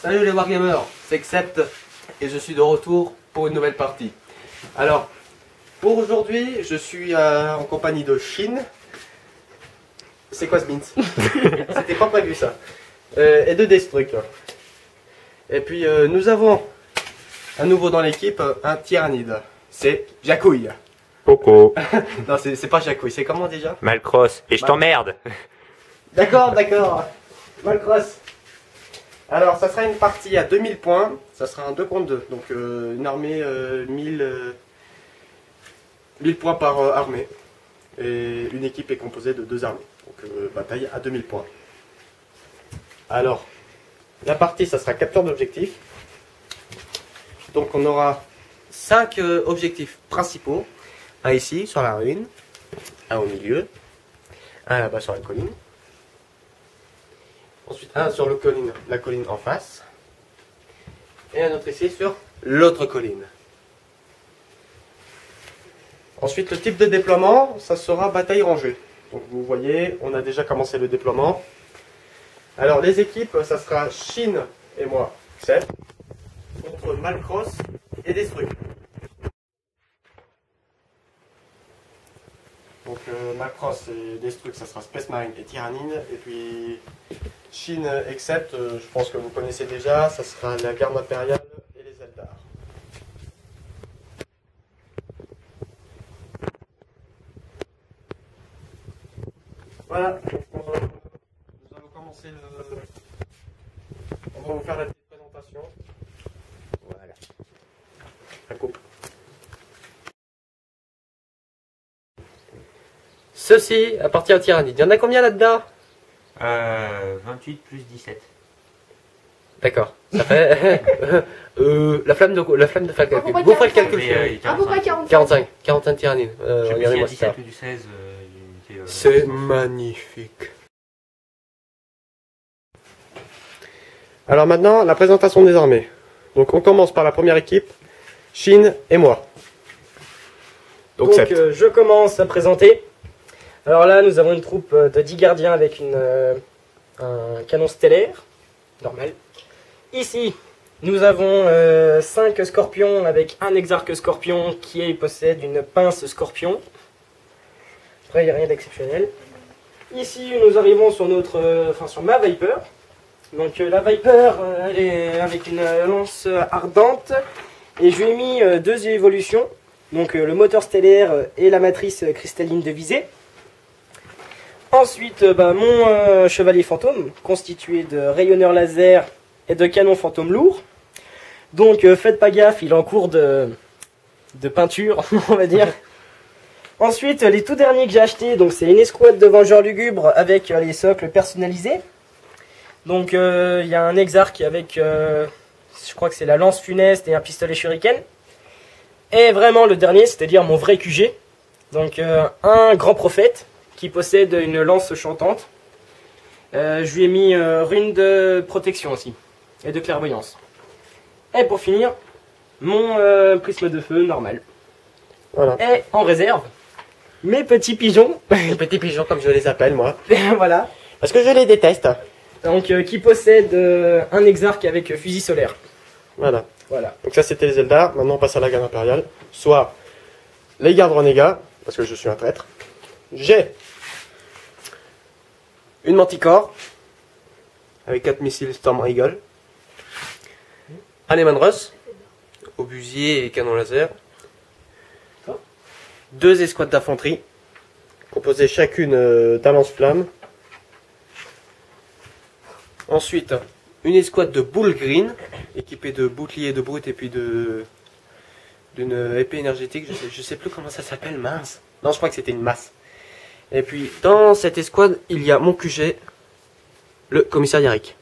Salut les Wargamers, c'est Xcept et je suis de retour pour une nouvelle partie. Alors, pour aujourd'hui, je suis en compagnie de Shin. C'est quoi ce Mint? C'était pas prévu ça. Et de Destruct. Et puis nous avons à nouveau dans l'équipe un tyrannide. C'est Jacouille. Coco. Non, c'est pas Jacouille, c'est comment déjà? Malcross. Et je t'emmerde. D'accord, d'accord. Malcross. Alors, ça sera une partie à 2000 points. Ça sera un 2 contre 2. Donc, une armée 1000 points par armée. Et une équipe est composée de 2 armées. Donc, bataille à 2000 points. Alors, la partie, ça sera capture d'objectifs. Donc, on aura 5 objectifs principaux. Un ici, sur la ruine. Un au milieu. Un là-bas sur la colline. Ensuite, un sur la colline en face. Et un autre ici sur l'autre colline. Ensuite, le type de déploiement, ça sera bataille rangée. Donc vous voyez, on a déjà commencé le déploiement. Alors les équipes, ça sera Shin et moi, Xcept, contre Malcross et Destruct. Donc Malcross et Destruct, ça sera Space Marine et Tyrannide. Et puis Shin et Xcept, je pense que vous connaissez déjà, ça sera la garde impériale et les Eldar. Voilà, nous allons commencer on va vous faire la petite présentation. Voilà. Ça coupe. Ceci appartient au Tyrannide. Il y en a combien là-dedans? 28 plus 17. D'accord. Ça fait la flamme de calcul. Vous ferez le calcul. À peu près 45 Tyrannides. Regardez-moi ça. 17 ou du 16. C'est magnifique. Alors maintenant, la présentation des armées. Donc on commence par la première équipe, Shin et moi. Donc je commence à présenter. Alors là, nous avons une troupe de 10 gardiens avec un canon stellaire, normal. Ici, nous avons 5 scorpions avec un exarque scorpion qui possède une pince scorpion. Après, il n'y a rien d'exceptionnel. Ici, nous arrivons sur sur ma Viper. Donc la Viper, elle est avec une lance ardente. Et je lui ai mis 2 évolutions. Donc le moteur stellaire et la matrice cristalline de visée. Ensuite, mon chevalier fantôme, constitué de rayonneurs laser et de canons fantômes lourds. Donc faites pas gaffe, il est en cours de peinture, on va dire. Ensuite, les tout derniers que j'ai achetés, donc c'est une escouade de vengeurs lugubres avec les socles personnalisés. Donc il y a un exarque avec, je crois que c'est la lance funeste et un pistolet shuriken. Et vraiment le dernier, c'est-à-dire mon vrai QG. Donc un grand prophète qui possède une lance chantante. Je lui ai mis rune de protection aussi, et de clairvoyance. Et pour finir, mon prisme de feu normal. Voilà. Et en réserve, mes petits pigeons. Les petits pigeons comme je les appelle moi. Voilà. Parce que je les déteste. Donc qui possède un exarque avec fusil solaire. Voilà. Voilà. Donc ça c'était les Eldar. Maintenant on passe à la garde impériale. Soit les gardes renégats, parce que je suis un traître. J'ai une Manticore avec 4 missiles Storm Eagle. Un Lehman Russ, obusier et canon laser. 2 escouades d'infanterie, composées chacune d'un lance-flamme. Ensuite, une escouade de Bull Green, équipée de boucliers de brut et puis d'une épée énergétique. Je sais plus comment ça s'appelle, mince. Non, je crois que c'était une masse. Et puis, dans cette escouade, il y a mon QG, le commissaire Yarrick.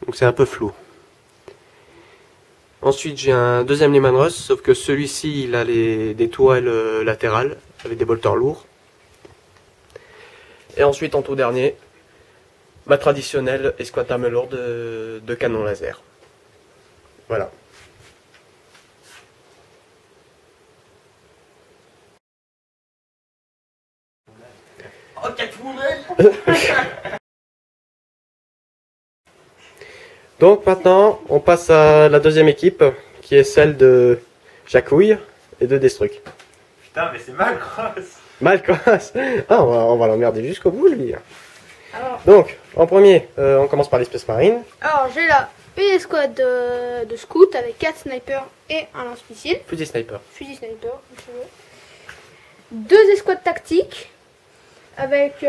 Donc c'est un peu flou. Ensuite, j'ai un deuxième Lehman Russ, sauf que celui-ci, il a des tourelles latérales, avec des bolteurs lourds. Et ensuite, en tout dernier, ma traditionnelle escouade d'armes lourdes de canon laser. Voilà. Donc maintenant, on passe à la deuxième équipe, qui est celle de Jacouille et de Destruc. Putain, mais c'est mal, Cross. Malcos. Ah, on va l'emmerder jusqu'au bout, lui. Alors, Donc, en premier, on commence par l'espèce marine. alors j'ai là une escouade de scouts avec 4 snipers et un lance-missile. Fusil sniper. Fusil sniper, comme tu veux. 2 escouades tactiques avec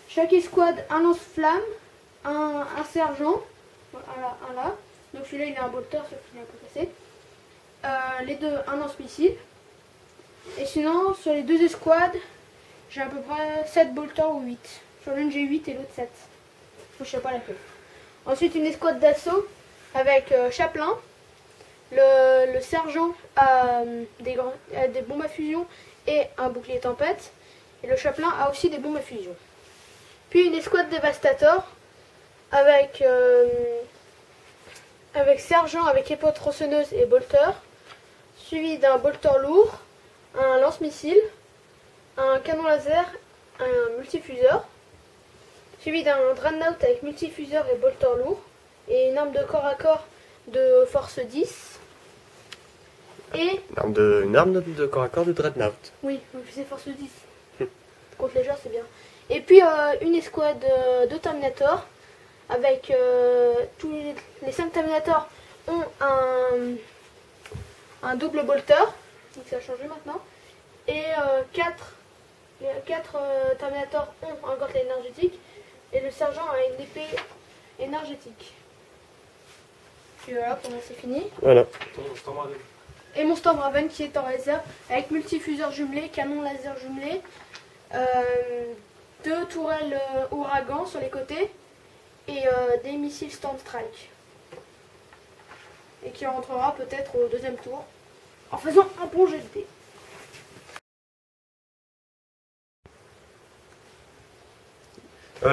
chaque escouade un lance-flamme, un sergent, un là. Donc celui-là il a un bolter, sauf qu'il est un peu cassé. Les deux, un lance-missile. Et sinon, sur les 2 escouades, j'ai à peu près 7 bolters ou 8. Sur l'une j'ai 8 et l'autre 7. Je sais pas laquelle. Ensuite une escouade d'assaut avec Chaplin. Le sergent a des bombes à fusion et un bouclier tempête. Et le Chaplin a aussi des bombes à fusion. Puis une escouade dévastator avec sergent avec épée tronçonneuse et bolter. Suivi d'un bolter lourd, un lance-missile, un canon laser, un multifuseur. Suivi d'un dreadnought avec multifuseur et bolter lourd. Et une arme de corps à corps de force 10. Et Une arme de corps à corps de Dreadnought. oui, c'est force 10. Contre les joueurs, c'est bien. Et puis une escouade de Terminator avec tous les 5 Terminators ont un double bolter. Donc ça a changé maintenant. Et 4 Terminators ont un gantelet énergétique. Et le sergent a une épée énergétique. Puis voilà, pour moi c'est fini. Voilà. Et mon Stormraven qui est en réserve avec multifuseur jumelé, canon laser jumelé, 2 tourelles ouragan sur les côtés et des missiles Storm Strike. Et qui rentrera peut-être au 2e tour en faisant un bon jet de dés.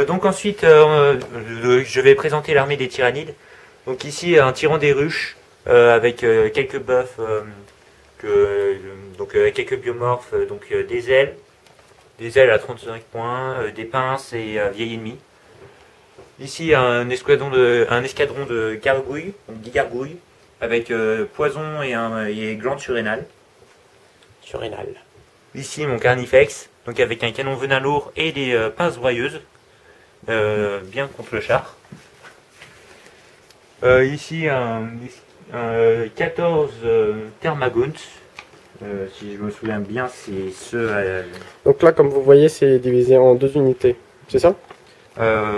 Donc ensuite, je vais présenter l'armée des tyrannides. Donc ici, un tyran des ruches avec quelques buffs, avec quelques biomorphes, des ailes à 35 points, des pinces et vieil ennemi. Ici, un escadron de gargouilles, donc 10 gargouilles, avec poison et glande surrénale. Surrénal. Ici, mon carnifex, donc avec un canon venin lourd et des pinces broyeuses, bien contre le char. Ici, un 14 Thermagaunt. Si je me souviens bien, c'est ceux. Donc là, comme vous voyez, c'est divisé en 2 unités. C'est ça?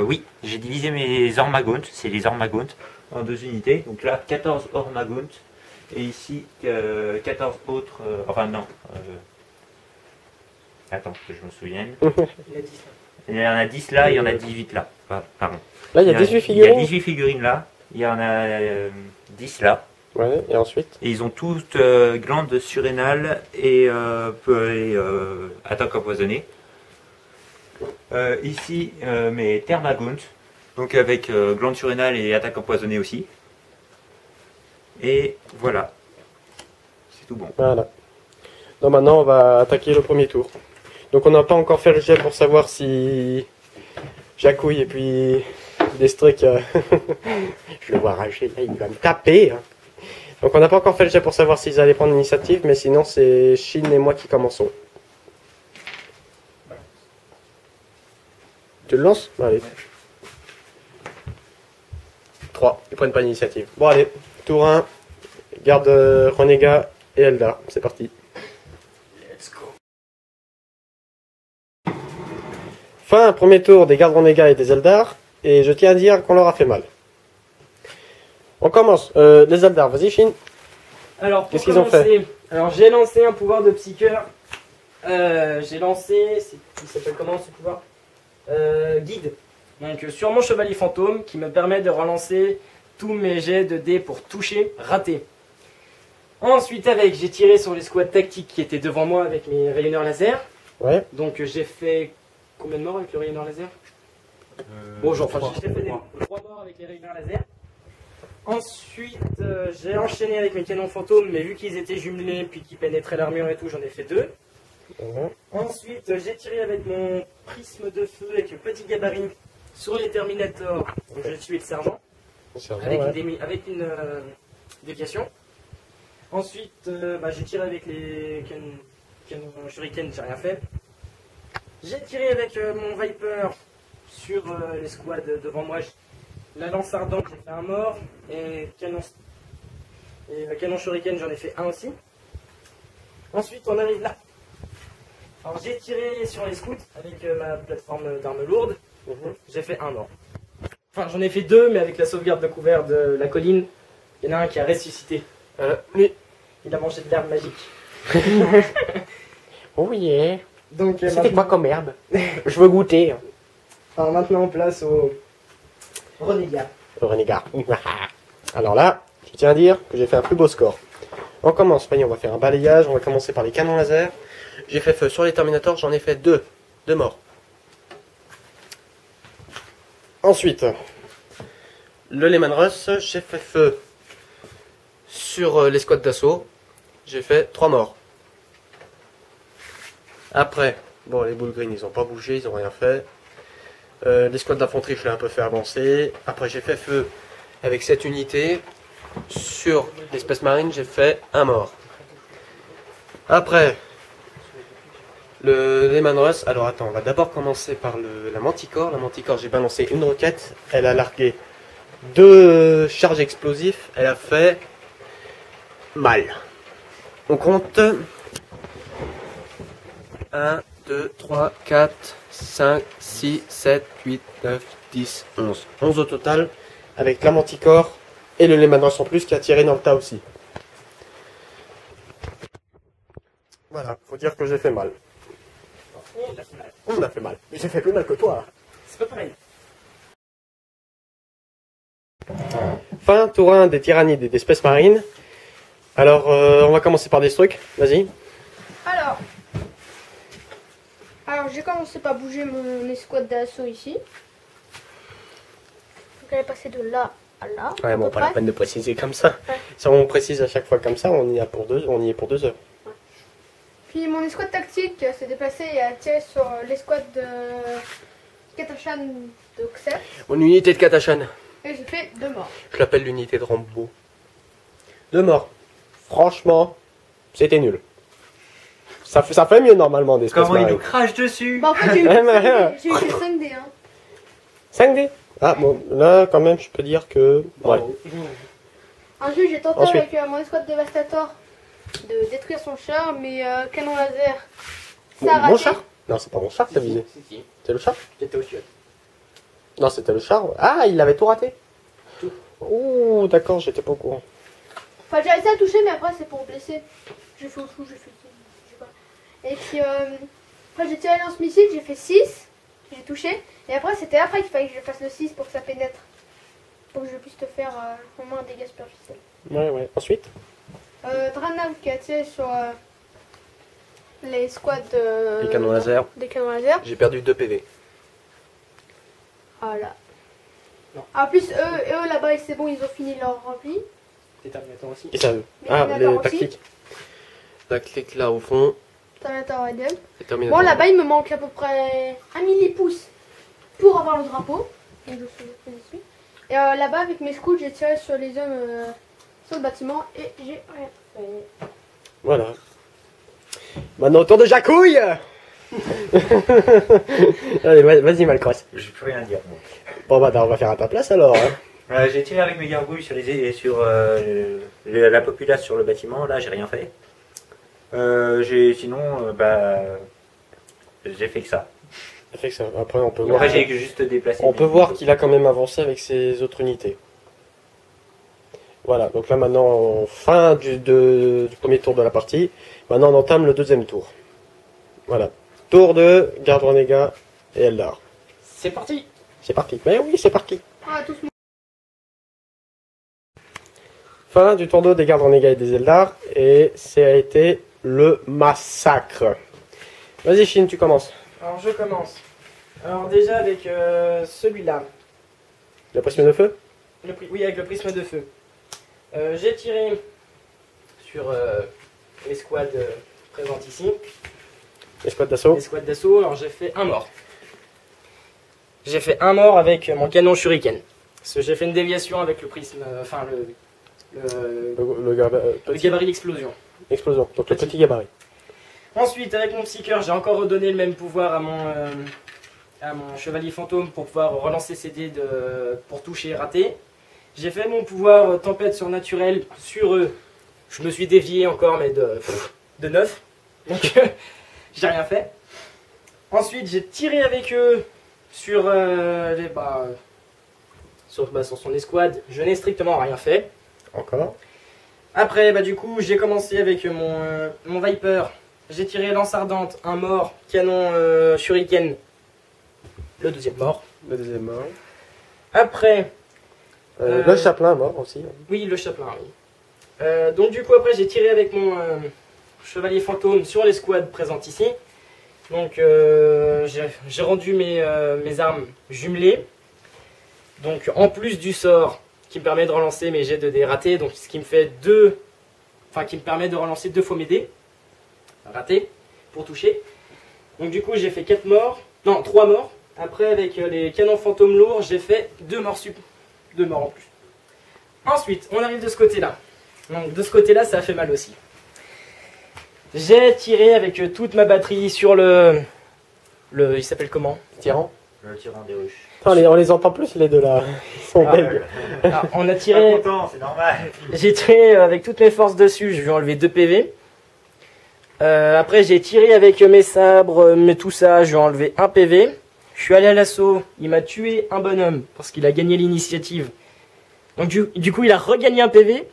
Oui, j'ai divisé mes Ormagaunt, c'est les Ormagaunt, en 2 unités. Donc là, 14 Ormagaunt. Et ici, 14 autres. Attends, que je me souvienne. Il y en a 10 là, il y en a 18 là. Pardon. Là, il y a 18 figurines. Il y a 18 figurines là. Il y en a 10 là. Ouais, et ensuite? Et ils ont toutes glandes surrénales et attaque empoisonnée. Ici, mes Thermagaunt, donc avec glandes surrénales et attaque empoisonnée aussi. Et voilà. C'est tout bon. Voilà. Donc maintenant, on va attaquer le premier tour. Donc on n'a pas encore fait le jet pour savoir si Jacouille et puis Destruc, je le vois rager là, il va me taper. Hein. Donc on n'a pas encore fait le jet pour savoir s'ils allaient prendre l'initiative, mais sinon c'est Shin et moi qui commençons. Tu le lances? Allez. 3, ils prennent pas l'initiative. Bon allez, tour 1, garde Renégat et Eldar, c'est parti. Fin, premier tour des gardes Renégat et des Eldar, et je tiens à dire qu'on leur a fait mal. On commence, les Eldar, vas-y Shin. Alors, Qu'est-ce qu'ils ont fait? Alors, j'ai lancé un pouvoir de psycheur. J'ai lancé. Il s'appelle comment ce pouvoir? Guide. Donc, sur mon chevalier fantôme qui me permet de relancer tous mes jets de dés pour toucher, rater. Ensuite, j'ai tiré sur les squads tactiques qui étaient devant moi avec mes rayonneurs laser. Ouais. Donc, j'ai fait combien de morts avec le rayonneur laser? Bon, j'ai fait des 3 morts avec les rayonneurs laser. Ensuite, j'ai enchaîné avec mes canons fantômes, mais vu qu'ils étaient jumelés puis qu'ils pénétraient l'armure et tout, j'en ai fait 2. Ensuite, j'ai tiré avec mon prisme de feu avec le petit gabarit sur les Terminators, donc j'ai tué le sergent. avec une déviation. Ensuite, j'ai tiré avec les canons shuriken, j'ai rien fait. J'ai tiré avec mon Viper sur les squads devant moi. La lance ardente, j'ai fait un mort. Et le canon shuriken, j'en ai fait un aussi. Ensuite, on arrive là. Alors, j'ai tiré sur les scouts avec ma plateforme d'armes lourdes. J'ai fait un mort. Enfin, j'en ai fait deux, mais avec la sauvegarde de couvert de la colline, il y en a un qui a ressuscité. Lui, il a mangé de l'herbe magique. Oh yeah. Donc, C'était quoi comme herbe? Je veux goûter. Alors maintenant, on place au renégat. Le renégat. Alors là, je tiens à dire que j'ai fait un plus beau score. On commence, voyez, on va faire un balayage. On va commencer par les canons laser. J'ai fait feu sur les Terminators, j'en ai fait deux morts. Ensuite, le Lehman Russ, j'ai fait feu sur les squads d'assaut. J'ai fait 3 morts. Après, bon, les Bull Green, ils n'ont pas bougé, ils n'ont rien fait. Les squads d'infanterie, je l'ai un peu fait avancer. Après, j'ai fait feu avec cette unité. Sur les Space Marines, j'ai fait un mort. Après, le Lehman Russ. Alors attends, on va d'abord commencer par la Manticore. La Manticore, j'ai balancé une roquette. Elle a largué 2 charges explosifs. Elle a fait mal. On compte 1, 2, 3, 4, 5, 6, 7, 8, 9, 10, 11. 11 au total, avec la Manticore et le Lehman Russ en plus qui a tiré dans le tas aussi. Voilà, faut dire que j'ai fait mal. On a fait mal. Mais j'ai fait plus mal que toi. C'est pas pareil. Fin, tour 1 des Tyrannides et des Space Marines. Alors, on va commencer par des trucs. Vas-y. Alors j'ai commencé par bouger mon escouade d'assaut ici. Donc elle est passée de là à là. Ouais, à bon, peu pas la près. peine de préciser comme ça. Ouais. Si on précise à chaque fois comme ça, on y est pour 2 heures. Puis mon escouade tactique s'est déplacée et a tiré sur l'escouade de Katashan de Xer. Mon unité de Katashan. Et j'ai fait 2 morts. Je l'appelle l'unité de Rambo. 2 morts. Franchement, c'était nul. Ça fait mieux normalement des Space Comment il nous Marines. crache dessus? Bah en fait j'ai eu que 5D. Hein. 5D. Ah bon, là quand même je peux dire que... Ouais. Ensuite j'ai tenté Ensuite. avec mon escouade dévastator de détruire son char, mais canon laser ça Mon, a raté. mon char? Non, c'est pas mon char que t'as visé. Si. C'est le char? J'étais au chiottes. Non, c'était le char. Ah, il avait tout raté. Tout. Ouh, d'accord, j'étais pas au courant. Enfin j'ai réussi à toucher, mais après c'est pour blesser. J'ai fait au fou, j'ai fait... je sais pas. Et puis après j'ai tiré lance-missile, j'ai fait 6. J'ai touché. Et après c'était après qu'il fallait que je fasse le 6 pour que ça pénètre. Pour que je puisse te faire au moins un dégât superficiel. Ouais. Ensuite? Dranav qui a tiré sur les squads Les canons laser. des canons laser. J'ai perdu 2 PV. Voilà. Non. En plus eux là-bas c'est bon, ils ont fini leur rempli. Les Terminators aussi. Et ça, Les ah, Terminators les aussi. tactiques. Tactique là au fond. Terminator Raiden. Les Terminators. Bon là-bas il me manque à peu près 1 millipouce pour avoir le drapeau. Donc, je fais ici. Et là-bas avec mes scouts j'ai tiré sur les hommes sur le bâtiment et j'ai rien fait. Voilà. Maintenant au tour de Jacouille. Allez, vas-y Malcross. Je peux rien dire. Moi. Bon bah on va faire à ta place alors. Hein. J'ai tiré avec mes gargouilles sur la populace sur le bâtiment. Là, j'ai rien fait. Sinon, j'ai fait que ça. Ça fait que ça. Après on peut voir. Après, j'ai juste déplacé. On peut voir qu'il a quand même avancé avec ses autres unités. Voilà, donc là maintenant, fin du premier tour de la partie. Maintenant on entame le deuxième tour. Voilà. Tour de Garde Renégat et Eldar. C'est parti. C'est parti. Mais oui, c'est parti. Ah tous Fin du tour 2 des Gardes Renégats et des Eldar. Et ça a été le massacre. Vas-y Shin, tu commences. Alors je commence. Alors déjà avec celui-là. Le prisme de feu. Oui, avec le prisme de feu. J'ai tiré sur les squads présentes ici. Les squads d'assaut. Les squads d'assaut, alors j'ai fait un mort. J'ai fait un mort avec mon canon shuriken. Parce que j'ai fait une déviation avec le prisme, enfin le gabarit d'explosion. Explosion, donc le petit gabarit. Ensuite, avec mon Psyker, j'ai encore redonné le même pouvoir à mon chevalier fantôme pour pouvoir relancer ses dés pour toucher et rater. J'ai fait mon pouvoir tempête surnaturelle sur eux. Je me suis dévié encore, mais de 9. Donc, j'ai rien fait. Ensuite, j'ai tiré avec eux sur son escouade. Je n'ai strictement rien fait. Encore. Après, du coup, j'ai commencé avec mon Viper. J'ai tiré lance ardente, un mort, canon shuriken, le deuxième mort. Le deuxième mort. Après, le chaplain mort aussi. oui, le chaplain, oui. Donc du coup, après, j'ai tiré avec mon chevalier fantôme sur l'escouade présente ici. Donc, j'ai rendu mes armes jumelées. Donc, en plus du sort qui me permet de relancer mes jets de dés ratés, donc ce qui me fait qui me permet de relancer 2 fois mes dés ratés pour toucher. Donc du coup, j'ai fait 3 morts. Après, avec les canons fantômes lourds, j'ai fait 2 morts en plus. Ensuite, on arrive de ce côté-là. Donc de ce côté-là, ça a fait mal aussi. J'ai tiré avec toute ma batterie sur il s'appelle comment? Tyran. Le tyran des ruches. Enfin, on les entend plus les deux là. Ils sont belles. On a tiré. C'est normal. J'ai tiré avec toutes mes forces dessus. Je lui ai enlevé 2 PV. Après, j'ai tiré avec mes sabres, mais tout ça, je lui ai enlevé 1 PV. Je suis allé à l'assaut. Il m'a tué un bonhomme parce qu'il a gagné l'initiative. Donc du coup, il a regagné un PV.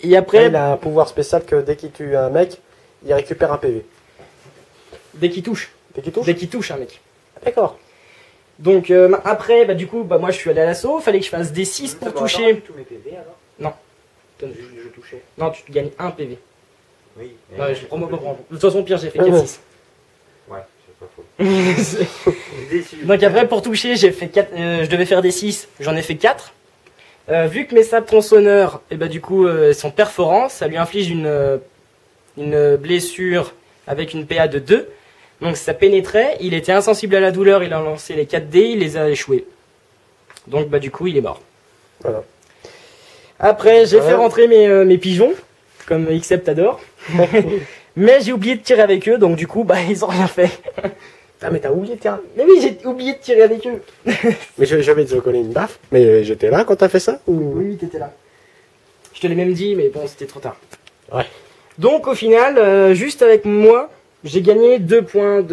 Et après, Il a un pouvoir spécial que dès qu'il tue un mec, il récupère un PV. dès qu'il touche. Dès qu'il touche. Dès qu'il touche un mec. D'accord. Donc après, du coup, moi je suis allé à l'assaut. Fallait que je fasse des 6 pour toucher. Tous mes PV alors. Je touchais. Non, tu gagnes 1 PV. Oui. Ouais, je prends pas prendre. De toute façon, pire, j'ai fait 4-6. Ouais, c'est pas faux. Je suis déçu. Donc après, pour toucher, j'ai fait 4, je devais faire des 6. J'en ai fait 4. Vu que mes sabres tronçonneurs, du coup, sont perforants, ça lui inflige une blessure avec une PA de 2. Donc ça pénétrait, il était insensible à la douleur, il a lancé les 4 dés, il les a échoués. Donc du coup, il est mort. Voilà. Après, j'ai fait rentrer mes pigeons, comme Xcept adore. Mais j'ai oublié de tirer avec eux, donc du coup, ils ont rien fait. Ah, mais t'as oublié de tirer. Mais oui, j'ai oublié de tirer avec eux. Mais je vais te coller une baffe. Mais j'étais là quand t'as fait ça ou... Oui, t'étais là. Je te l'ai même dit, mais bon, c'était trop tard. Ouais. Donc au final, juste avec moi, j'ai gagné 2 points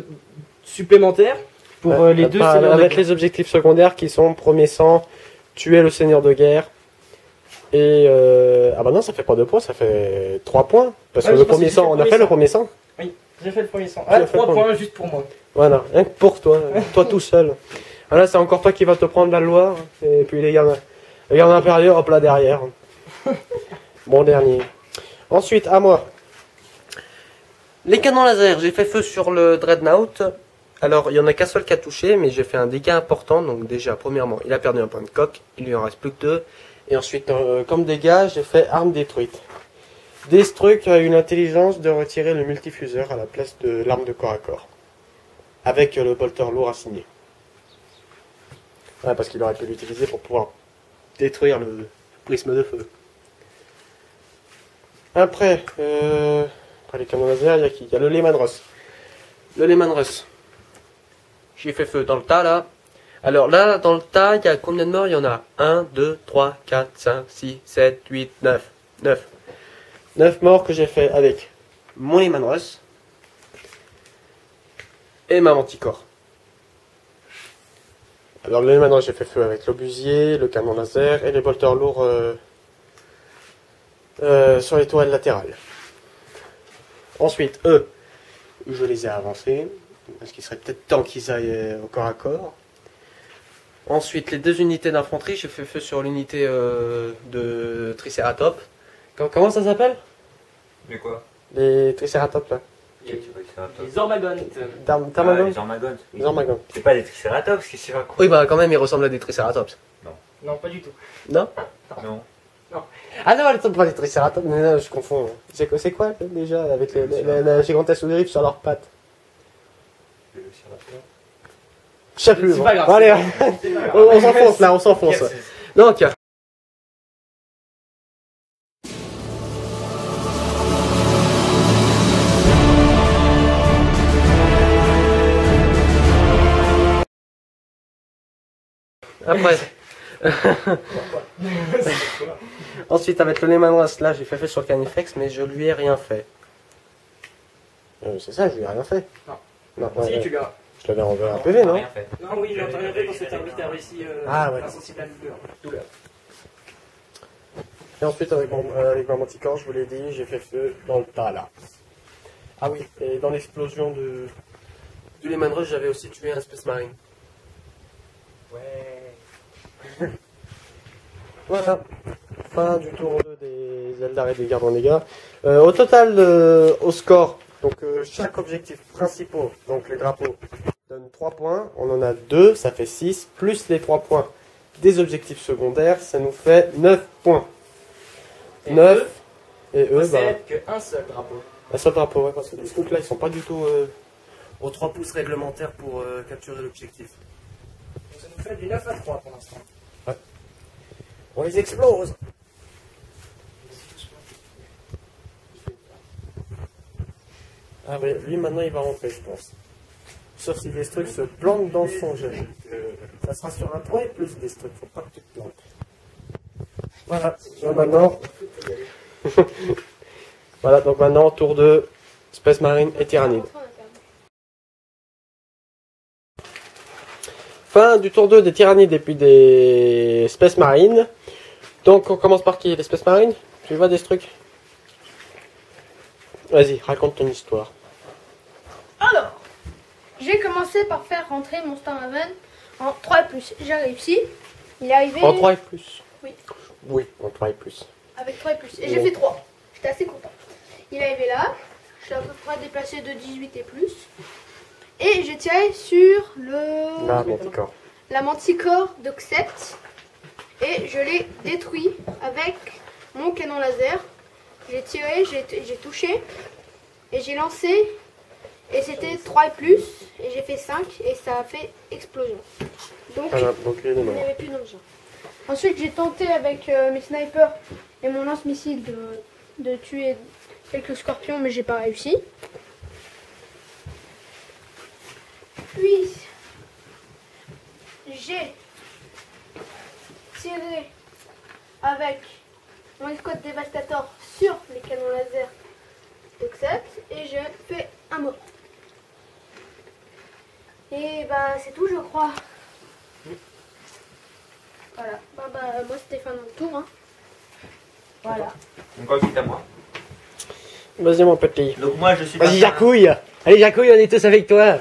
supplémentaires pour les 2 seigneurs de avec guerre. les objectifs secondaires qui sont premier sang, tuer le seigneur de guerre. Et ah bah non, ça fait pas 2 points, ça fait 3 points. Parce Ah que oui, le parce que premier j'ai sang, fait on le a fait premier le sang. premier sang. Oui, j'ai fait le premier sang. Tu as Ah, fait 3 le points juste pour moi. Voilà, rien que pour toi, toi tout seul. Ah là, c'est encore toi qui vas te prendre la Loire. Et puis les gardes inférieurs, hop là derrière. Bon dernier. Ensuite, à moi. Les canons laser, j'ai fait feu sur le Dreadnought. Alors, il n'y en a qu'un seul qui a touché, mais j'ai fait un dégât important. Donc déjà, premièrement, il a perdu un point de coque. Il lui en reste plus que 2. Et ensuite, comme dégâts, j'ai fait arme détruite. Destruct a une intelligence de retirer le multifuseur à la place de l'arme de corps à corps. Avec le bolter lourd assigné. Ouais, parce qu'il aurait pu l'utiliser pour pouvoir détruire le prisme de feu. Après les canons laser, il y a qui? Il y a le Lehman Russ. Le Lehman Russ. J'ai fait feu dans le tas là. Alors là, dans le tas, il y a combien de morts? Il y en a 1, 2, 3, 4, 5, 6, 7, 8, 9. 9 morts que j'ai fait avec mon Lehman Russ et ma manticore. Alors le Lehman Russ, j'ai fait feu avec l'obusier, le canon laser et les bolters lourds sur les tourelles latérales. Ensuite, eux, je les ai avancés, parce qu'il serait peut-être temps qu'ils aillent au corps à corps. Ensuite, les 2 unités d'infanterie, j'ai fait feu sur l'unité de Triceratops. Comment ça s'appelle? Mais quoi? Les Triceratops là. Les Ormagontes. Tarmagon. Les Ormagones. Les Ormagon. C'est pas des Triceratops qui s'y racontent. Oui, bah quand même, ils ressemblent à des Triceratops. Non, pas du tout. Non? Non. Ah non, elles sont pas des Triceratops. Non, je confonds. C'est quoi déjà avec la gigantesque dérive sur leurs pattes? Je sais plus. C'est Bon. pas grave. Bon, allez, C'est pas grave. on s'enfonce là, on s'enfonce. Donc, après, ensuite avec le Lehman Russ, là j'ai fait sur le Carnifex, mais je lui ai rien fait. C'est ça, je lui ai rien fait. Non. Non, Si, ouais, tu l'as. je l'avais enlevé un PV, non? Rien fait. Non, oui, non, t'as rien fait quand t'as réussi Ah, ouais. insensible à la douleur. Et ensuite avec ma manticore, je vous l'ai dit, j'ai fait feu dans le tas là. Ah oui, et dans l'explosion du Lehman Russ, j'avais aussi tué un Space Marine. Ouais. Voilà, fin du tour 2 des Eldar et des Gardes Renégats. Au total, au score, donc chaque objectif principal, donc les drapeaux, donne 3 points. On en a 2, ça fait 6, plus les 3 points des objectifs secondaires, ça nous fait 9 points. Et 9, et eux, bah, possèdent qu'un seul drapeau. un seul drapeau, ouais, parce que les scouts là, ils sont pas du tout aux 3 pouces réglementaires pour capturer l'objectif. Donc ça nous fait du 9 à 3 pour l'instant. On les explose. Ah oui, lui maintenant il va rentrer, je pense. Sauf si Destruct se plante dans son jeu. Ça sera sur un 3 et plus Destruct, faut pas que tu te plantes. Voilà, donc maintenant. Voilà, donc maintenant tour de Space Marine et Tyrannide. Fin du tour 2 des Tyrannides et puis des Space Marines. Donc on commence par qui? Les Space Marines? Tu vois Destruct? Vas-y, raconte ton histoire. Alors, j'ai commencé par faire rentrer mon Starhaven en 3+. J'ai réussi. Il est arrivé En 3 et plus? Oui. Oui, en 3 et plus. avec 3+. Et j'ai fait 3. J'étais assez content. Il est arrivé là. Je suis à peu près déplacé de 18 et plus. Et j'ai tiré sur Là, bon, d'accord. la manticore d'Occept. Et je l'ai détruit avec mon canon laser. J'ai tiré, j'ai touché. Et j'ai lancé. Et c'était 3 et plus. Et j'ai fait 5. Et ça a fait explosion. Donc, Voilà, donc il est il n'y mort. avait plus d'engin. Ensuite, j'ai tenté avec mes snipers et mon lance-missile de tuer quelques scorpions, mais j'ai pas réussi. Puis, j'ai tiré avec mon escouade dévastator sur les canons laser d'Occept et j'ai fait un mort. Et bah, c'est tout, je crois. Voilà, moi c'était fin de mon tour. Hein. Voilà. Donc ensuite à moi. Vas-y mon petit. Donc moi je suis Vas-y parti- Jacouille. Allez Jacouille, on est tous avec toi.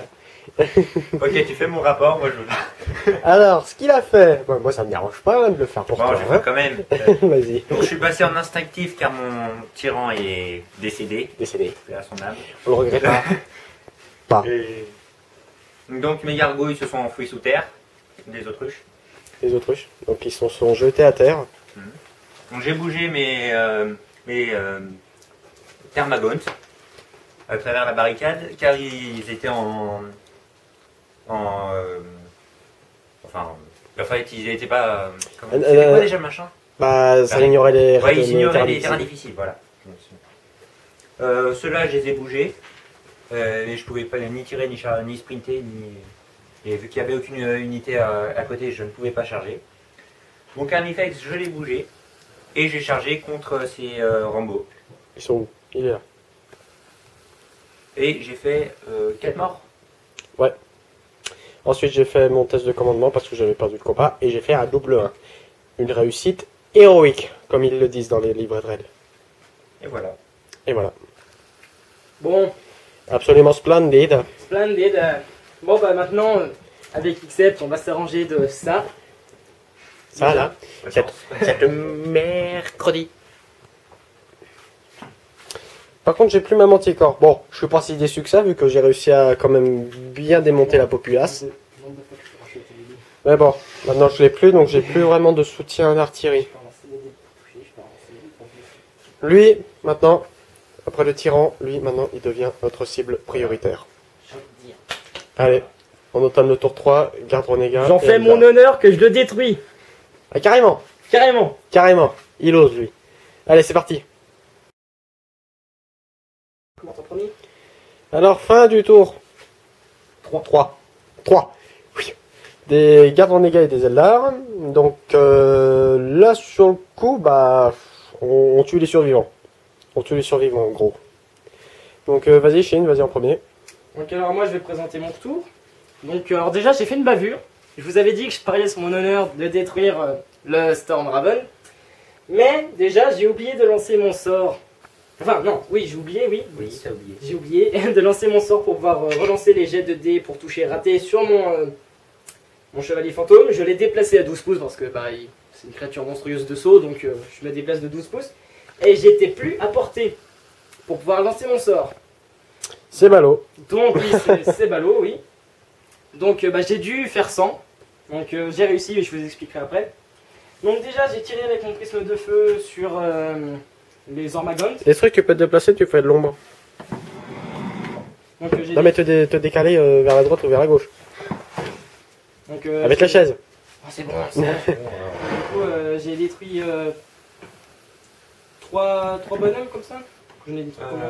Ok, tu fais mon rapport, moi je... Alors, ce qu'il a fait, bon, moi ça me dérange pas de le faire pour Bon, toi. je fais Hein. quand même. Vas-y. Donc je suis passé en instinctif car mon tyran est décédé. Décédé. Paix à son âme. On le regrette pas. Pas. Et... Donc mes gargouilles se sont enfouies sous terre. Des autruches. Les autruches. Donc ils se sont jetés à terre. Donc j'ai bougé mes thermagones à travers la barricade car ils étaient en fait ils n'étaient pas c'était quoi déjà le machin? Bah, ça ignorait les Ouais, ils règles ignoraient les militaires terrains difficiles. difficiles, voilà. Ceux-là, je les ai bougés. Mais je pouvais pas ni tirer, ni sprinter, et vu qu'il n'y avait aucune unité à côté, je ne pouvais pas charger. Mon Carnifex, je l'ai bougé. Et j'ai chargé contre ces Rambo. Ils sont où? Il est là. Et j'ai fait 4 morts. Ensuite, j'ai fait mon test de commandement parce que j'avais perdu le combat et j'ai fait un double 1. Une réussite héroïque, comme ils le disent dans les livrets de règles. Et voilà. Et voilà. Bon, Absolument splendide. splendid. Bon, bah maintenant, avec Xcept, on va s'arranger de ça. Ça là. Bonne Cette, chance. cette mercredi. Par contre, j'ai plus ma manticore. Bon, je suis pas si déçu que ça, vu que j'ai réussi à quand même bien démonter la populace. Mais bon, maintenant je l'ai plus, donc j'ai plus vraiment de soutien d'artillerie. Lui, maintenant, après le tyran, lui, maintenant, il devient notre cible prioritaire. Allez, on entame le tour 3, garde renégat. J'en et fais Eldar. mon honneur que je le détruis. Ah, carrément. Carrément. Carrément. Il ose, lui. Allez, c'est parti. Comment t'en premier? Alors, fin du tour. 3. Oui. Des gardes renégats et des Eldar. Donc, là, sur le coup, bah, on tue les survivants. On tue les survivants, en gros. Donc, vas-y, Shin, vas-y en premier. Donc alors moi je vais présenter mon tour. Donc alors déjà j'ai fait une bavure. Je vous avais dit que je pariais sur mon honneur de détruire le Stormraven. Mais déjà j'ai oublié de lancer mon sort. Enfin non, oui j'ai oublié, oui. Oui, t'as oublié. J'ai oublié de lancer mon sort pour pouvoir relancer les jets de dés pour toucher raté sur mon chevalier fantôme. Je l'ai déplacé à 12 pouces parce que bah, c'est une créature monstrueuse de saut, donc je me déplace de 12 pouces. Et j'étais plus à portée pour pouvoir lancer mon sort. C'est ballot. Donc oui, c'est ballot, oui. Donc bah, j'ai dû faire 100. Donc j'ai réussi, mais je vous expliquerai après. Donc déjà j'ai tiré avec mon prisme de feu sur les Ormagons. Les trucs que tu peux te déplacer, tu fais de l'ombre. Donc, Non mais te décaler vers la droite ou vers la gauche. donc, Avec la chaise. Ah, c'est bon, c'est bon. Du coup j'ai détruit 3 bonhommes comme ça. J'en ai détruit combien?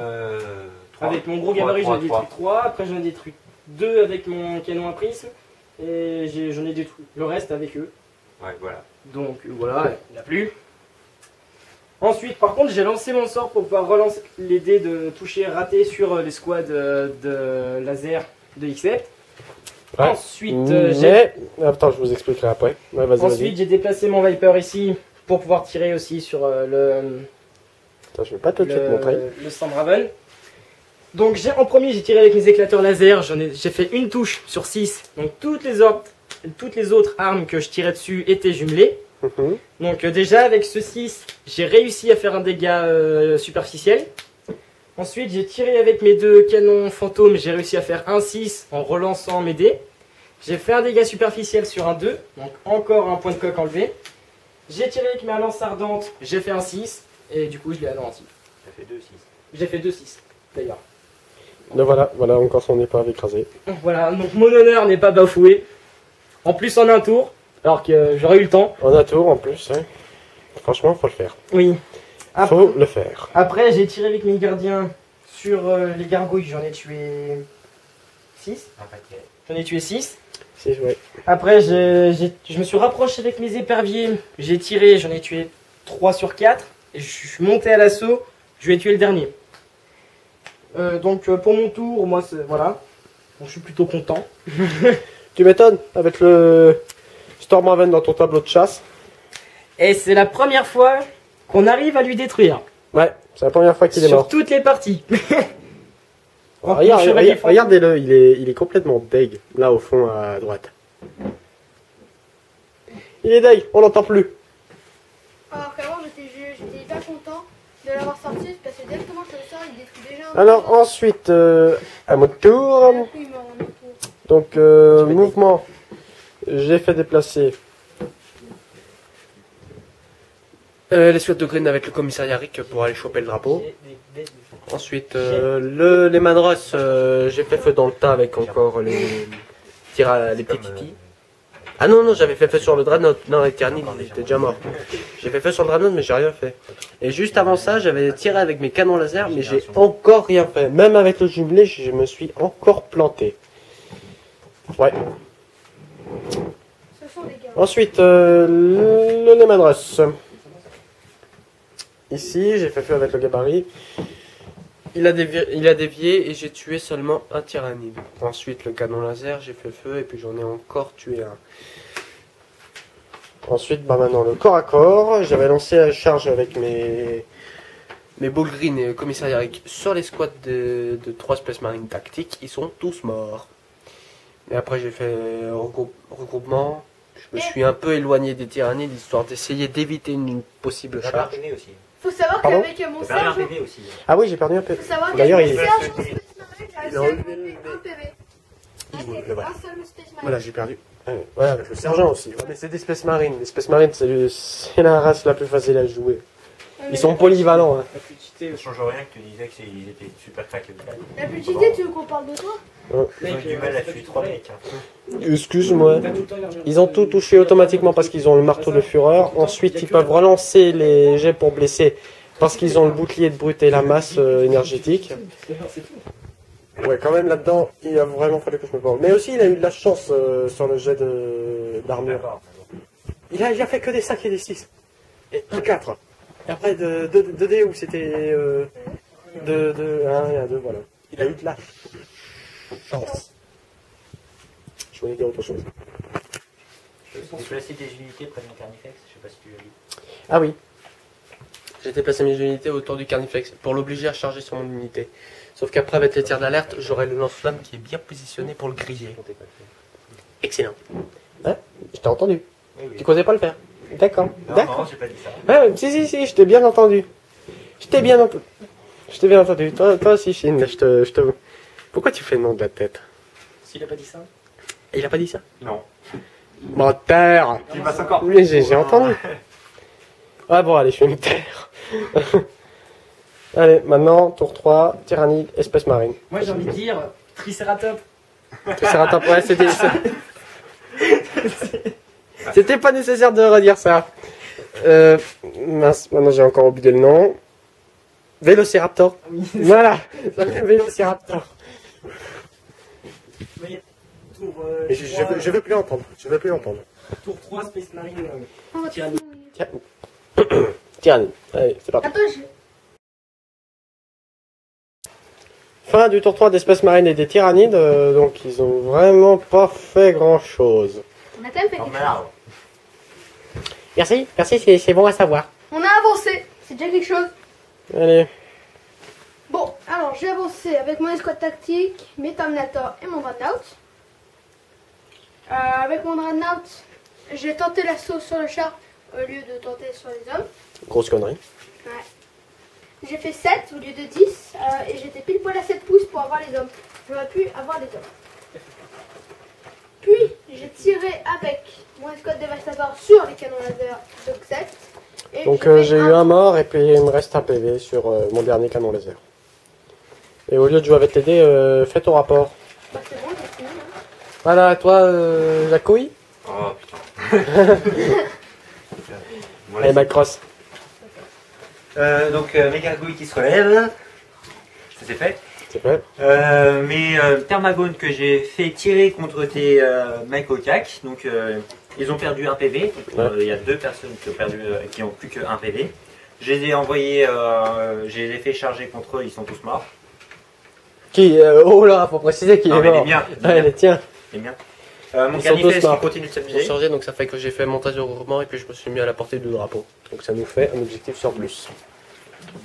Avec mon gros gabarit, j'en ai détruit 3. Après, j'en ai détruit 2 avec mon canon à prisme. Et j'en ai détruit le reste avec eux. Ouais, voilà. Donc voilà, il n'y en a plus. Ensuite, par contre, j'ai lancé mon sort pour pouvoir relancer les dés de toucher raté sur les squads de laser de X-Sept. Ouais. Ensuite, j'ai Attends, je vous expliquerai après. Ouais, vas-y, ensuite, vas-y. j'ai déplacé mon Viper ici pour pouvoir tirer aussi sur Attends, je vais pas tout de suite montrer. le Stormraven. Donc en premier j'ai tiré avec mes éclateurs laser, j'ai fait une touche sur 6. Donc toutes les autres armes que je tirais dessus étaient jumelées. Mhm. Donc déjà avec ce 6, j'ai réussi à faire un dégât superficiel. Ensuite j'ai tiré avec mes 2 canons fantômes, j'ai réussi à faire un 6 en relançant mes dés. J'ai fait un dégât superficiel sur un 2, donc encore un point de coque enlevé. J'ai tiré avec ma lance ardente, j'ai fait un 6, et du coup je l'ai anéanti. Ça fait 2, 6. J'ai fait 2 6 d'ailleurs. Donc voilà, encore son épave écrasée. Voilà, donc mon honneur n'est pas bafoué. En plus en un tour, alors que j'aurais eu le temps. En un tour en plus, hein. Franchement, faut le faire. Oui. Après, Faut le faire. après, j'ai tiré avec mes gardiens sur les gargouilles, j'en ai tué 6. Un paquet. J'en ai tué 6. Ouais. Après, je me suis rapproché avec mes éperviers, j'ai tiré, j'en ai tué 3 sur 4. Et je suis monté à l'assaut, je vais tuer le dernier. Donc pour mon tour, moi, voilà. Donc, je suis plutôt content. Tu m'étonnes, avec le Stormraven dans ton tableau de chasse. Et c'est la première fois qu'on arrive à lui détruire. Ouais, c'est la première fois qu'il est Sur mort. toutes les parties. Oh, regardez-le, il est complètement deg, là au fond à droite. Il est deg, on l'entend plus. Alors qu'avant, j'étais hyper content de l'avoir sorti parce que directement je le sors, il détruit déjà un. Alors ensuite, à mon tour. Du coup, il meurt en un tour. Donc, mouvement, j'ai fait déplacer les squads de Green avec le commissariat Rick pour aller choper le drapeau. Ensuite, les Madras, j'ai fait feu dans le tas avec encore les petits titis. Ah non, j'avais fait feu sur le Dreadnought. Non, les Tyrannides, ils étaient déjà morts. J'ai fait feu sur le Dreadnought, mais j'ai rien fait. Et juste avant ça, j'avais tiré avec mes canons laser, mais j'ai encore rien fait. Même avec le jumelé, je me suis encore planté. Ouais. Ce sont des gars. Ensuite, le Lemadras. Ici, j'ai fait feu avec le gabarit. Il a dévié et j'ai tué seulement un tyrannide. Ensuite, le canon laser, j'ai fait feu et puis j'en ai encore tué un. Ensuite, bah maintenant, le corps à corps. J'avais lancé la charge avec mes Ball Green et le commissariat Rick sur les squads de 3 Space Marines tactiques. Ils sont tous morts. Et après, j'ai fait regroupement. Je me suis un peu éloigné des tyrannides histoire d'essayer d'éviter une possible T'as charge. perdu aussi. Faut savoir Pardon qu'avec mon T'as perdu un sergent, PV aussi. Ah oui, j'ai perdu un peu. faut savoir D'ailleurs, qu'avec il- mon sergent Space Marine, j'ai réussi Non, à gagner un PV. Le voilà. Un seul Space Marine. Voilà, j'ai perdu. Ouais, avec le sergent aussi. Ouais, mais c'est des Space Marines. Les Space Marines, c'est la race la plus facile à jouer. Ils sont polyvalents. Hein. La fluidité Ça change rien que tu disais qu'ils étaient super craqués. La fluidité, tu veux qu'on parle de toi? Ils ont eu du mal à fuir 3 mecs. Excuse-moi. Ils ont tout touché automatiquement parce qu'ils ont le marteau de fureur. Ensuite, ils peuvent relancer les jets pour blesser parce qu'ils ont le bouclier de brute et la masse énergétique. Ouais, quand même là-dedans, il a vraiment fallu que je me parle. Mais aussi, il a eu de la chance sur le jet d'armure. Il a fait que des 5 et des 6. Et un 4. Et après, 2 dés où c'était 1 et un 2, voilà. Il a eu de la chance. Je voulais dire autre chose. Déplacer des unités près de mon carnifex, je sais pas si tu l'as vu. Ah oui. J'ai déplacé mes unités autour du carnifex pour l'obliger à charger sur mon unité. Sauf qu'après, avec les tirs d'alerte, j'aurai le lance-flamme qui est bien positionné pour le griller. Excellent. Hein? Je t'ai entendu. Oui, oui. Tu causais pas le faire. D'accord. Non, D'accord. non, j'ai pas dit ça. Ouais, si, je t'ai bien entendu. Je t'ai bien entendu. Toi aussi, Chine, je te... Pourquoi tu fais le nom de la tête? S'il a pas dit ça. Il a pas dit ça? Non. Menteur. Tu passes encore. Oui, j'ai entendu. Ah bon, allez, je vais me taire. Allez, maintenant, tour 3, tyrannide, espèce marine. Moi j'ai envie de dire Triceratops. Triceratops, ouais, c'était pas nécessaire de redire ça. Mince, maintenant j'ai encore oublié le nom. Vélociraptor. Voilà, Vélociraptor. Mais, tour, Mais je veux plus entendre. tour 3, Space Marine. On va Tyrannie. Tyrannide, allez, c'est parti. Attends, Fin du tour 3 d'espèces marines et des tyrannides, donc ils ont vraiment pas fait grand chose. on a quand même fait Oh quelque merde. chose. Merci, c'est bon à savoir. On a avancé, c'est déjà quelque chose. Allez, Bon, alors j'ai avancé avec mon escouade tactique, mes Terminators et mon Dreadnought. Avec mon Dreadnought, j'ai tenté l'assaut sur le char au lieu de tenter sur les hommes. grosse connerie. J'ai fait 7 au lieu de 10 et j'étais pile poil à 7 pouces pour avoir les hommes. J'aurais pu avoir les hommes. Puis j'ai tiré avec mon escouade dévastateur sur les canons laser, donc 7. Et Donc fait j'ai eu un mort et puis il me reste un PV sur mon dernier canon laser. Et au lieu de jouer avec les dés, fais ton rapport. Bah c'est bon, j'ai fini. Hein. Voilà, toi, Jacouille. Oh putain. Bon, Allez, Macross. Donc mes gargouilles qui se relèvent. Ça c'est fait. C'est fait. Mes thermagones que j'ai fait tirer contre tes mecs au CAC. Donc ils ont perdu un PV. Il y a 2 personnes qui ont plus que 1 PV. Je les ai envoyés, je les ai fait charger contre eux, ils sont tous morts. Qui oh là, faut préciser qu'il Non, est mais mort. les miens. Ouais, les tiens. Les miens. Mon Ils sont carnifex tous qui morts. continue de Ils ont s'amuser. chargé, donc ça fait que j'ai fait montage de regroupement et puis je me suis mis à la portée du drapeau. Donc ça nous fait un objectif sur plus.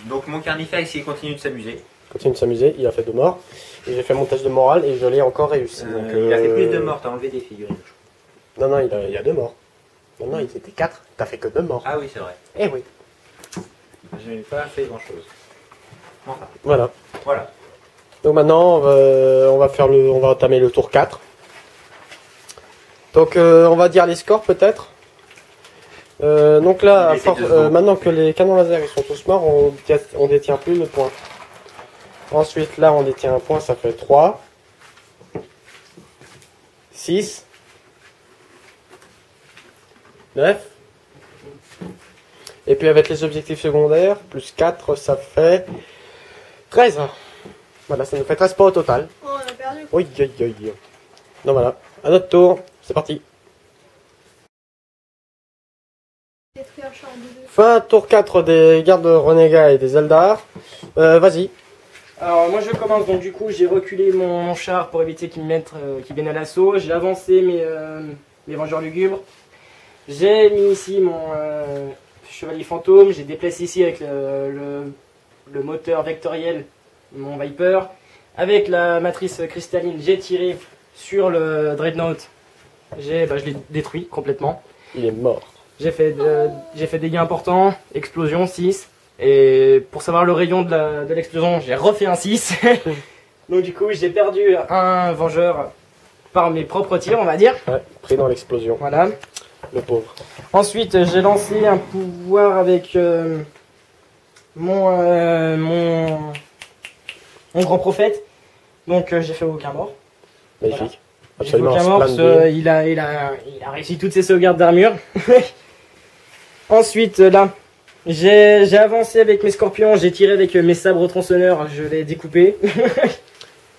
Donc mon carnifex il continue de s'amuser. Continue de s'amuser, il a fait 2 morts. Et j'ai fait montage de morale et je l'ai encore réussi. Donc, Il a fait plus de morts, t'as enlevé des figurines. Non, il y a 2 morts. Non, ils étaient 4. T'as fait que 2 morts. Ah oui, c'est vrai. Eh oui. Je n'ai pas fait grand chose. Enfin, Voilà. voilà. Donc maintenant, on va entamer le tour 4. Donc on va dire les scores peut-être. Donc là, Il était 2 secondes. maintenant que les canons laser ils sont tous morts, on détient plus le point. Ensuite là, on détient un point, ça fait 3, 6, 9. Et puis avec les objectifs secondaires, plus 4, ça fait 13. Voilà, ça nous fait 13 points au total. Oh, on a perdu. Oui. Donc voilà, à notre tour, c'est parti. Détruire un char de 2. Fin tour 4 des gardes renégats et des Eldar. Vas-y. Alors moi je commence, donc du coup j'ai reculé mon char pour éviter qu'ils viennent à l'assaut. J'ai avancé mes vengeurs lugubres. J'ai mis ici mon chevalier fantôme. J'ai déplacé ici avec le moteur vectoriel mon Viper. Avec la matrice cristalline, j'ai tiré sur le Dreadnought. Je l'ai détruit complètement. Il est mort. J'ai fait dégâts importants, explosion 6. Et pour savoir le rayon de l'explosion, j'ai refait un 6. Donc du coup, j'ai perdu un vengeur par mes propres tirs, on va dire. Ouais, pris dans l'explosion, Voilà. le pauvre. Ensuite, j'ai lancé un pouvoir avec mon grand prophète. Donc j'ai fait aucun mort. Magnifique. J'ai fait Absolument aucun mort, splendide. il a réussi toutes ses sauvegardes d'armure. Ensuite là, j'ai avancé avec mes scorpions, j'ai tiré avec mes sabres tronçonneurs, je l'ai découpé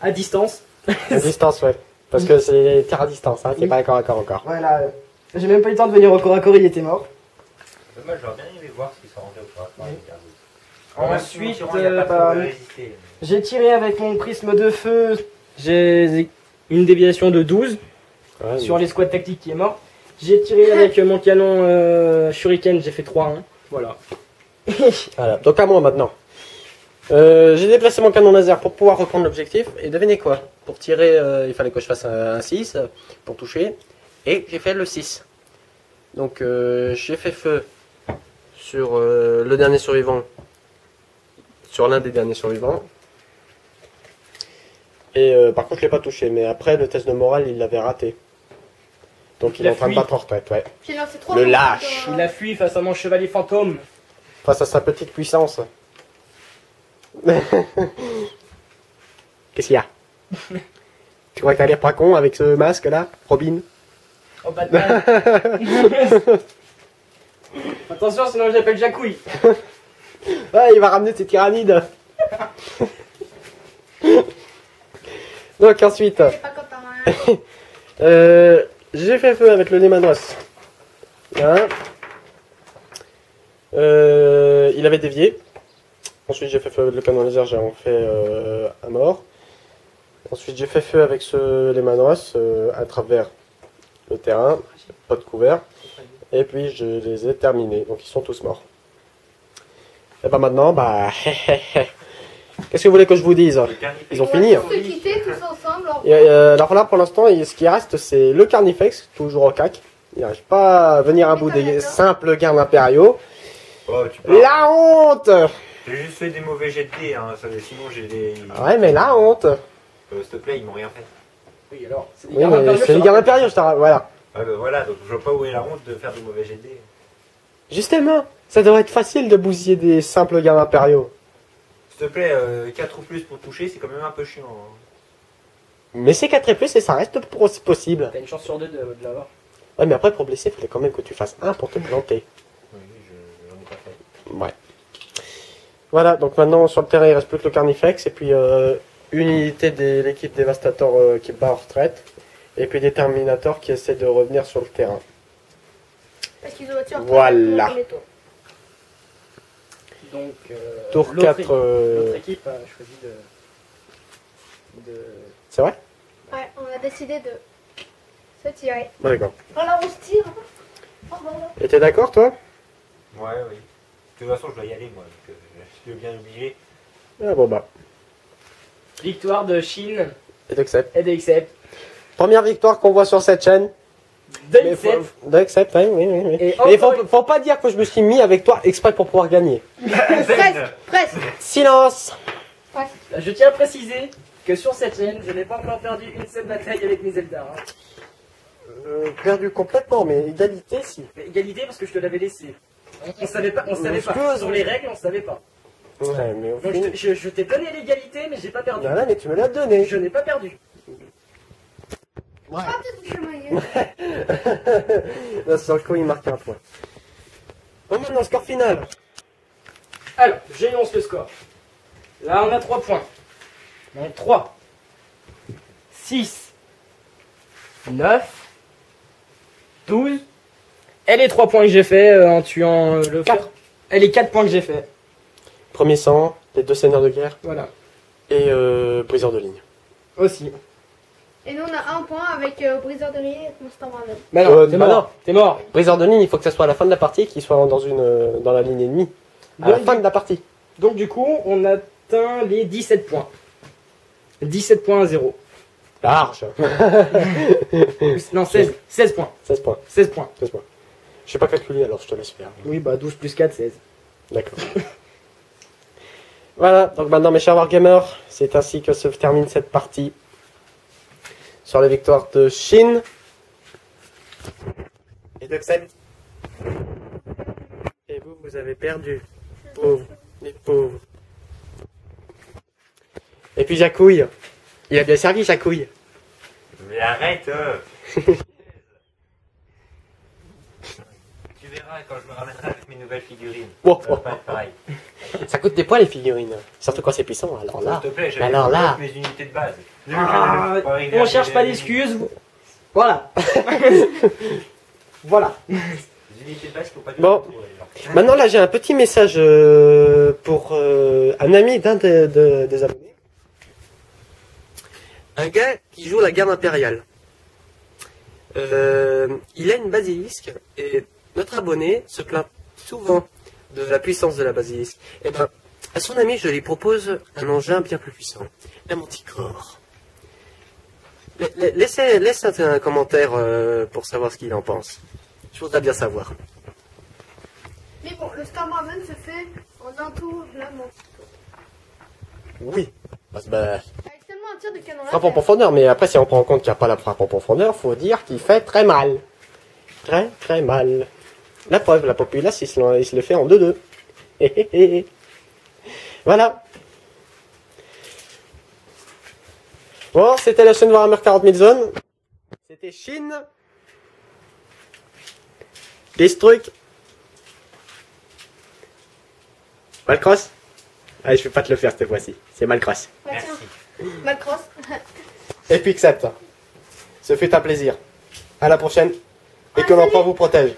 à distance. À distance, ouais. Parce que c'est tir à distance, hein, c'est pas corps à corps encore. Voilà, j'ai même pas eu le temps de venir au corps à corps, il était mort. Dommage, j'aurais bien aimé voir ce qui s'est rendu au corps à corps avec Gargouille. Ensuite, Il a pas trop résisté. j'ai tiré avec mon prisme de feu, j'ai une déviation de 12 Ouais, sur les squads tactiques qui est mort. J'ai tiré avec mon canon shuriken, j'ai fait 3-1. Voilà. Voilà, donc à moi maintenant. J'ai déplacé mon canon laser pour pouvoir reprendre l'objectif. Et devinez quoi? Pour tirer, il fallait que je fasse un 6 pour toucher. Et j'ai fait le 6. Donc j'ai fait feu sur le dernier survivant. Sur l'un des derniers survivants. Et par contre je l'ai pas touché. Mais après le test de morale il l'avait raté. Donc il Il est a en train de fui. battre en retraite, ouais. J'ai lancé 3 Le lâche. Il a fui face à mon chevalier fantôme. Face à sa petite puissance. Qu'est-ce qu'il y a? Tu crois que t'as l'air pas con avec ce masque là, Robin? Oh Batman. Attention, sinon j'appelle Jacouille. Ouais, il va ramener ses tyrannides. Donc ensuite, C'est pas content, hein. j'ai fait feu avec le Nemanos. Là. Il avait dévié. Ensuite j'ai fait feu avec le canon laser, j'ai en fait un mort. Ensuite j'ai fait feu avec ce Nemanos à travers le terrain, pas de couvert. Et puis je les ai terminés, donc ils sont tous morts. Et bah maintenant, bah... Qu'est-ce que vous voulez que je vous dise? Ils ont On va fini. tous se quitter tous ensemble. Au Et, revoir. alors là pour l'instant, ce qui reste c'est le Carnifex, toujours au cac. Il n'arrive pas à venir à bout des simples gardes impériaux. Oh, tu parles. La honte! J'ai juste fait des mauvais jets de dés, hein. Sinon j'ai des. Ouais mais la honte! S'il te plaît, ils m'ont rien fait. Oui, alors, c'est des Oui gardes mais impériaux, c'est les je te gardes rappelle. impériaux, je te rappelle, voilà. Ouais, bah voilà, donc je vois pas où est la honte de faire des mauvais jets de dés. Justement, ça devrait être facile de bousiller des simples gardes impériaux. S'il te plaît, 4 ou plus pour toucher, c'est quand même un peu chiant. Hein. Mais c'est 4 et plus et ça reste possible. T'as une chance sur deux de l'avoir. Ouais mais après pour blesser, il fallait quand même que tu fasses 1 pour te planter. Oui, j'en ai pas fait. Ouais. Voilà, donc maintenant sur le terrain il reste plus que le Carnifex et puis une unité de l'équipe Devastator qui bat en retraite et puis des Terminators qui essaient de revenir sur le terrain. Parce qu'ils ont tué en Voilà. premier tour. Donc, Tour l'autre 4. L'autre équipe a choisi de... C'est vrai? Ouais, on a décidé de se tirer. Bon, d'accord. Voilà, on se tire. Oh, voilà. Et t'es d'accord toi? Ouais, oui. De toute façon, je dois y aller, moi. Donc, je suis bien obligé. Ah bon bah. Victoire de Chine Et d'Accept. et d'Accept. Première victoire qu'on voit sur cette chaîne. Mais D'Accept. D'Accept, oui, oui, oui. Et Mais encore faut pas dire que je me suis mis avec toi exprès pour pouvoir gagner. Presque, presque. Silence! Je tiens à préciser que sur cette chaîne, je n'ai pas encore perdu une seule bataille avec mes Eldar. Hein. Perdu complètement, mais égalité si. Mais égalité parce que je te l'avais laissé. On savait pas, Excuse. Sur les règles, on savait pas. Ouais, mais au Donc fond... je t'ai donné l'égalité, mais j'ai pas perdu. Voilà, mais tu me l'as donné. Je n'ai pas perdu. Ouais. Ah, tu touches ma gueule. Là, sur le coup, il marque un point. Bon, maintenant, score final. Alors, j'énonce le score. Là, on a 3 points. Donc 3, 6, 9, 12. Et les 3 points que j'ai fait en tuant le Quatre. fort. Et les 4 points que j'ai fait. Premier sang, les 2 seigneurs de guerre Voilà. et briseur de ligne. Aussi. Et nous, on a un point avec Briseur de Riez et Monster Marvel. Mais non, t'es bah mort. non. T'es mort. Briseur de ligne, il faut que ça soit à la fin de la partie, qu'il soit dans la ligne ennemie. À la Donc, fin de la partie. Donc du coup, on atteint les 17 points. 17 points à 0. Large. Non, 16. 16 points. 16 points. 16 points. 16 points. Je sais pas calculer, alors je te laisse faire. Oui, bah 12 plus 4, 16. D'accord. Voilà, donc maintenant mes chers Wargamers, c'est ainsi que se termine cette partie sur les victoires de Chine et d'Oxen. Et vous, vous avez perdu. Pauvre. Les pauvres. Et puis Jacouille. Il a bien servi, Jacouille. Mais arrête Tu verras quand je me ramènerai avec mes nouvelles figurines. Wow. Ça va pas être pareil. Ça coûte des points les figurines. Surtout quand c'est puissant. Alors là. S'il te plaît, alors là. mes unités de base. Ah, Pas arriver on à cherche des- pas d'excuses. Voilà. Voilà. Les unités de base qu'il faut pas Bon. tout, genre. Maintenant là j'ai un petit message pour un ami d'un des abonnés. Un gars qui joue la garde impériale. Il a une basilisque et notre abonné se plaint souvent de la puissance de la basilisque. Et ben, à son ami je lui propose un engin bien plus puissant, la manticore. Laisse un commentaire pour savoir ce qu'il en pense. Je voudrais bien savoir. Mais bon, le Star Marvel se fait en un tour la manche. Oui. Parce que, bah, Avec seulement un tir de canon frappe en laser. profondeur, mais après si on prend en compte qu'il n'y a pas la frappe en profondeur, faut dire qu'il fait très mal. Très très mal. La preuve, la populace il se le fait en 2-2. Hé, hé, hé. Voilà. Bon, c'était la chaîne Warhammer 40 000 zones. C'était Chine. Destruct. Malcross. Allez, je vais pas te le faire cette fois-ci. C'est Malcross. Ah, tiens, Merci. Macross. Et puis accepte. Ce fut un plaisir. À la prochaine. Et que l'empereur vous protège.